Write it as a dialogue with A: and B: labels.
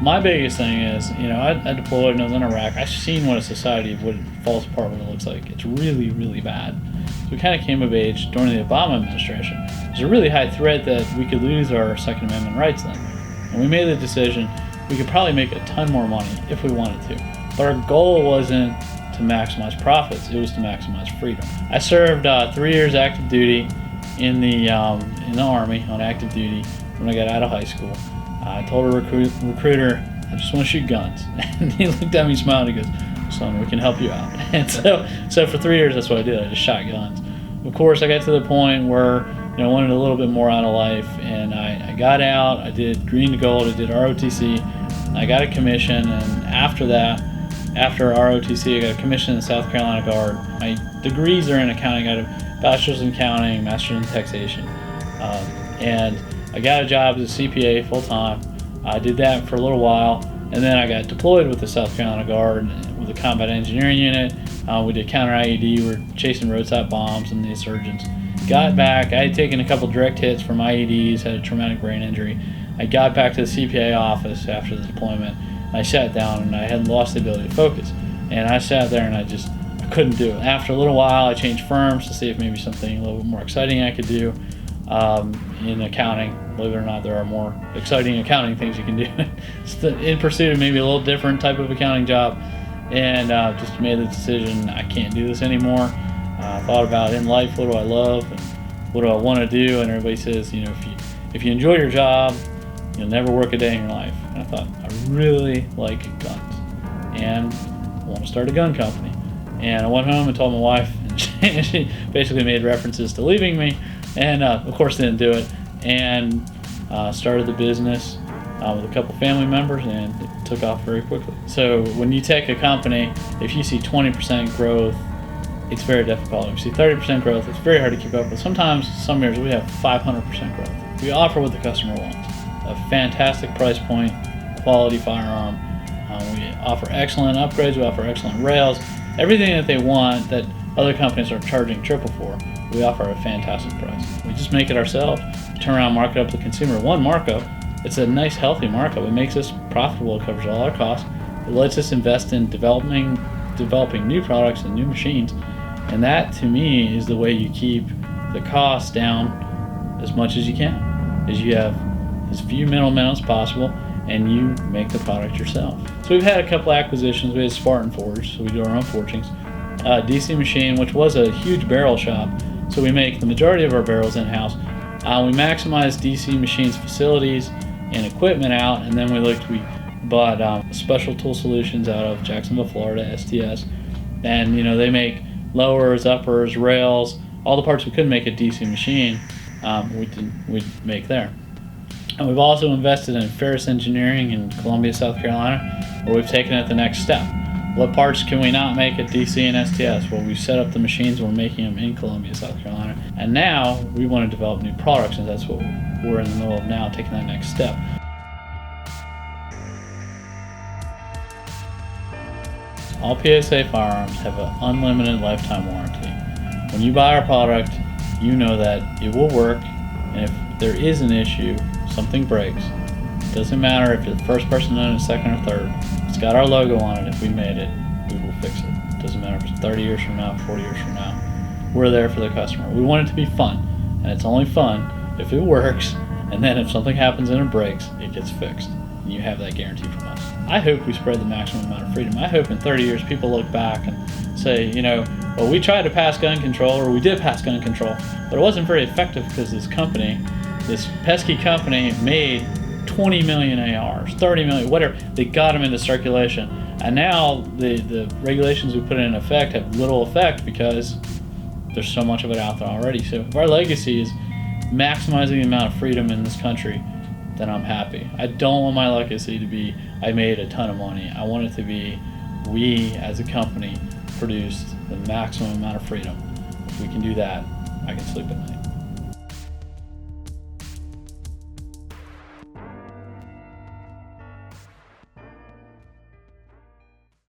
A: my biggest thing is, I deployed and I was in Iraq. I've seen what a society what falls apart when it looks like. It's really, really bad. So we kind of came of age during the Obama administration. There's a really high threat that we could lose our Second Amendment rights then. And we made the decision we could probably make a ton more money if we wanted to. But our goal wasn't to maximize profits, it was to maximize freedom. I served 3 years active duty in the Army on active duty when I got out of high school. I told a recruiter, I just want to shoot guns. And he looked at me, smiled, and he goes, son, we can help you out. And so for 3 years, that's what I did. I just shot guns. Of course, I got to the point where I wanted a little bit more out of life, and I got out. I did green to gold. I did ROTC. I got a commission, and after that, after ROTC, I got a commission in the South Carolina Guard. My degrees are in accounting. I got a bachelor's in accounting, master's in taxation, and I got a job as a CPA full-time. I did that for a little while, and then I got deployed with the South Carolina Guard with the Combat Engineering Unit. We did counter-IED. We were chasing roadside bombs and the insurgents. Got back. I had taken a couple direct hits from IEDs, had a traumatic brain injury. I got back to the CPA office after the deployment. I sat down, and I had lost the ability to focus. And I sat there, and I couldn't do it. After a little while, I changed firms to see if maybe something a little bit more exciting I could do. In accounting, believe it or not, there are more exciting accounting things you can do in pursuit of maybe a little different type of accounting job, and just made the decision I can't do this anymore. I thought about in life, what do I love and what do I want to do, and everybody says, if you enjoy your job, you'll never work a day in your life. And I thought, I really like guns and I want to start a gun company. And I went home and told my wife, and she basically made references to leaving me, and of course didn't do it, and started the business with a couple family members, and it took off very quickly. So when you take a company, if you see 20% growth, it's very difficult. If you see 30% growth, it's very hard to keep up with. Sometimes, some years, we have 500% growth. We offer what the customer wants. A fantastic price point, quality firearm. We offer excellent upgrades, we offer excellent rails. Everything that they want that other companies are charging triple for, we offer at a fantastic price. We just make it ourselves, turn around, mark it up to the consumer. One markup, it's a nice, healthy markup. It makes us profitable, it covers all our costs. It lets us invest in developing new products and new machines. And that, to me, is the way you keep the costs down as much as you can, is you have as few middlemen as possible, and you make the product yourself. So we've had a couple acquisitions. We had Spartan Forge, so we do our own forgings. DC Machine, which was a huge barrel shop, so we make the majority of our barrels in-house. We maximize DC Machine's facilities and equipment out, and then we bought Special Tool Solutions out of Jacksonville, Florida, STS, and they make lowers, uppers, rails, all the parts we couldn't make at DC Machine, we'd make there. And we've also invested in Ferris Engineering in Columbia, South Carolina, where we've taken it the next step. What parts can we not make at DC and STS? Well, we've set up the machines, we're making them in Columbia, South Carolina. And now we want to develop new products, and that's what we're in the middle of now, taking that next step. All PSA firearms have an unlimited lifetime warranty. When you buy our product, you know that it will work, and if there is an issue, something breaks, it doesn't matter if you're the first person in it, second or third. It's got our logo on it. If we made it, we will fix it. It doesn't matter if it's 30 years from now, 40 years from now. We're there for the customer. We want it to be fun, and it's only fun if it works, and then if something happens and it breaks, it gets fixed. And you have that guarantee from us. I hope we spread the maximum amount of freedom. I hope in 30 years people look back and say, well, we tried to pass gun control, or we did pass gun control, but it wasn't very effective because this pesky company made 20 million ARs, 30 million, whatever. They got them into circulation. And now the regulations we put in effect have little effect because there's so much of it out there already. So if our legacy is maximizing the amount of freedom in this country, then I'm happy. I don't want my legacy to be, I made a ton of money. I want it to be, we as a company produced the maximum amount of freedom. If we can do that, I can sleep at night.